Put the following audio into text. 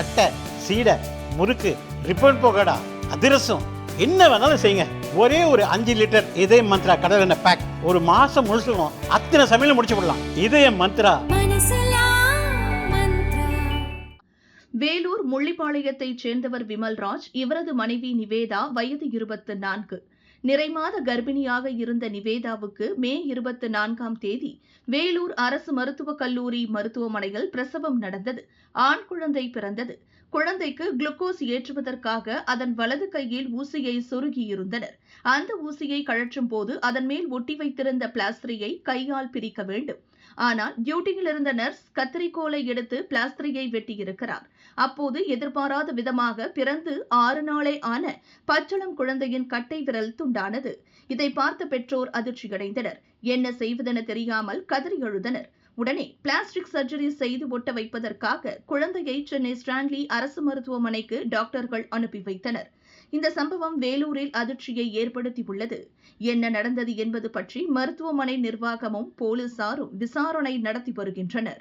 தட்டை, சீடை, முறுக்கு, ரிப்பன் பக்கோடா, அதிரசம், என்ன வேணாலும் செய்யுங்க. ஒரே ஒரு 5 லிட்டர் இதய மந்த்ரா கடல் எண்ணெய் பேக் ஒரு மாசம் முழுசுக்கும் அத்தனை சமையல் முடிச்சு விடலாம். இதய மந்த்ரா. வேலூர் முள்ளிப்பாளையத்தைச் சேர்ந்தவர் விமல்ராஜ். இவரது மனைவி நிவேதா, வயது 24. நிறைமாத கர்ப்பிணியாக இருந்த நிவேதாவுக்கு மே 24ஆம் தேதி வேலூர் அரசு மருத்துவக் கல்லூரி மருத்துவமனையில் பிரசவம் நடந்தது. ஆண் குழந்தை பிறந்தது. குழந்தைக்கு குளுக்கோஸ் ஏற்றுவதற்காக அதன் வலது கையில் ஊசியை சொருகியிருந்தனர். அந்த ஊசியை கழற்றும் போது அதன் மேல் ஒட்டி வைத்திருந்த பிளாஸ்டரை கையால் பிரிக்க வேண்டும். ஆனால் டியூட்டியில் இருந்த நர்ஸ் கத்தரிக்கோலை எடுத்து பிளாஸ்டரை வெட்டியிருக்கிறார். அப்போது எதிர்பாராத விதமாக பிறந்து 6 நாளே ஆன பச்சளம் குழந்தையின் கட்டை விரல் துண்டானது. இதை பார்த்த பெற்றோர் அதிர்ச்சியடைந்தனர். என்ன செய்வதென தெரியாமல் கதறி அழுதனர். உடனே பிளாஸ்டிக் சர்ஜரி செய்து ஒட்ட வைப்பதற்காக குழந்தையை சென்னை ஸ்டான்லி அரசு மருத்துவமனைக்கு டாக்டர்கள் அனுப்பி வைத்தனர். இந்த சம்பவம் வேலூரில் அதிர்ச்சியை ஏற்படுத்தியுள்ளது. என்ன நடந்தது என்பது பற்றி மருத்துவமனை நிர்வாகமும் போலீசாரும் விசாரணை நடத்தி வருகின்றனர்.